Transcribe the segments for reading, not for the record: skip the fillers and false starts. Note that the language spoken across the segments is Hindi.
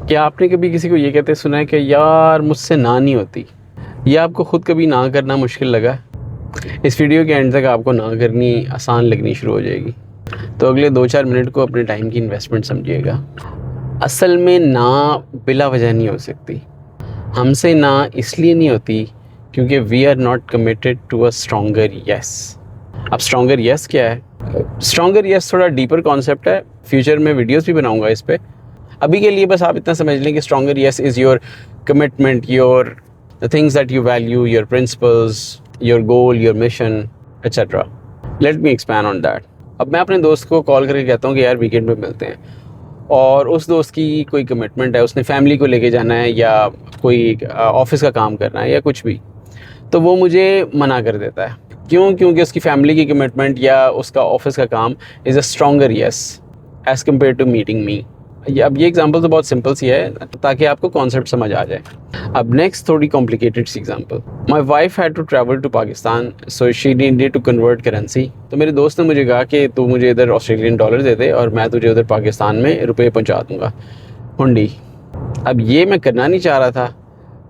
क्या आपने कभी किसी को ये कहते सुना है कि यार मुझसे ना नहीं होती, या आपको ख़ुद कभी ना करना मुश्किल लगा? इस वीडियो के एंड तक आपको ना करनी आसान लगनी शुरू हो जाएगी, तो अगले 2-4 मिनट को अपने टाइम की इन्वेस्टमेंट समझिएगा। असल में ना बिला वजह नहीं हो सकती। हमसे ना इसलिए नहीं होती क्योंकि we are not committed to a stronger yes. अब स्ट्रॉन्गर येस क्या है? स्ट्रॉन्गर येस थोड़ा डीपर कॉन्सेप्ट है, फ्यूचर में वीडियोस भी बनाऊंगा इस पे। अभी के लिए बस आप इतना समझ लें कि stronger yes is your commitment, your the things that you value, your principles, your goal, your mission, etcetera. Let me expand on that. अब मैं अपने दोस्त को कॉल करके कहता हूँ कि यार वीकेंड पे मिलते हैं, और उस दोस्त की कोई कमिटमेंट है, उसने फैमिली को लेके जाना है या कोई ऑफिस का काम करना है या कुछ भी, तो वो मुझे मना कर देता है। क्यों? क्योंकि उसकी फैमिली की कमिटमेंट या उसका ऑफिस का काम is a stronger yes as compare to meeting me. अब ये एग्जांपल तो बहुत सिंपल सी है ताकि आपको कॉन्सेप्ट समझ आ जाए। अब नेक्स्ट थोड़ी कॉम्प्लिकेटेड सी example. My wife had to travel to Pakistan, so she needed to convert currency. तो मेरे दोस्त ने मुझे कहा कि तू मुझे इधर ऑस्ट्रेलियन डॉलर दे दे और मैं तुझे उधर पाकिस्तान में रुपये पहुंचा दूंगा, हुंडी। अब ये मैं करना नहीं चाह रहा था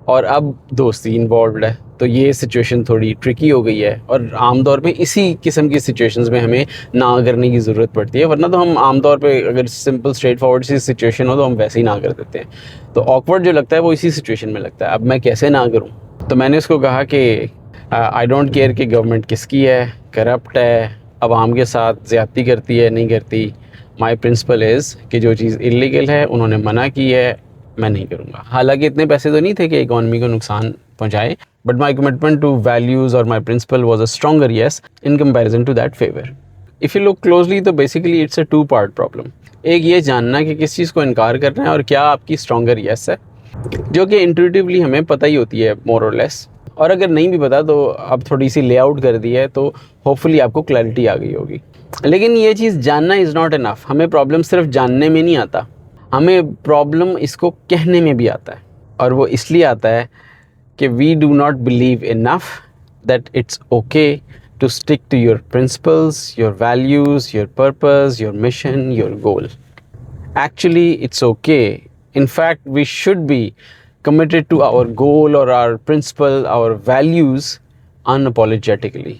और अब दोस्ती इन्वॉल्व है, तो ये सिचुएशन थोड़ी ट्रिकी हो गई है। और आमतौर पे इसी किस्म की सिचुएशंस में हमें ना करने की ज़रूरत पड़ती है, वरना तो हम आमतौर पे अगर सिंपल स्ट्रेट फॉरवर्ड सी सिचुएशन हो तो हम वैसे ही ना कर देते हैं। तो ऑकवर्ड जो लगता है वो इसी सिचुएशन में लगता है। अब मैं कैसे ना करूँ? तो मैंने उसको कहा कि आई डोंट केयर कि गवर्नमेंट किसकी है, करप्ट है, आवाम के साथ ज़्यादती करती है, नहीं करती। माई प्रिंसिपल इज़ कि जो चीज़ इलीगल है उन्होंने मना की है, मैं नहीं करूँगा। हालांकि इतने पैसे तो नहीं थे कि इकॉनमी को नुकसान पहुँचाए, but my commitment to values और my principle was a stronger yes in comparison to that favour. If you look closely तो basically it's a 2 part problem. एक ये जानना कि किस चीज़ को इनकार करना है और क्या आपकी स्ट्रॉन्गर येस है, जो कि इंट्यूटिवली हमें पता ही होती है मोर और लेस। और अगर नहीं भी पता तो अब थोड़ी सी लेआउट कर दी है तो होपफुली आपको क्लैरिटी आ गई होगी। लेकिन ये चीज़ जानना इज़ नॉट इनफ। हमें प्रॉब्लम सिर्फ जानने में नहीं आता, हमें प्रॉब्लम इसको कहने में भी आता है। और वो इसलिए आता है कि we do not believe enough that it's okay to stick to your principles, your values, your purpose, your mission, your goal. Actually, it's okay. In fact, we should be committed to our goal or our principle, our values unapologetically.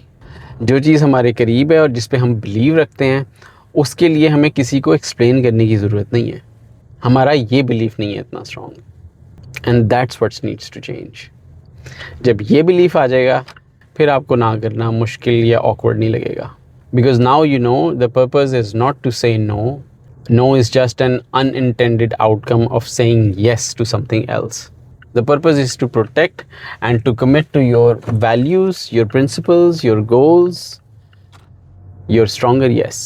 जो चीज़ हमारे करीब है और जिस पे हम बिलीव रखते हैं, उसके लिए हमें किसी को एक्सप्लेन करने की ज़रूरत नहीं है। हमारा ये बिलीफ नहीं है इतना strong, and that's what's needs to change. जब ये बिलीफ आ जाएगा फिर आपको ना करना मुश्किल या ऑकवर्ड नहीं लगेगा, because now you know the purpose is not to say no. No is just an unintended outcome of saying yes to something else. The purpose is to protect and to commit to your values, your principles, your goals, your stronger yes.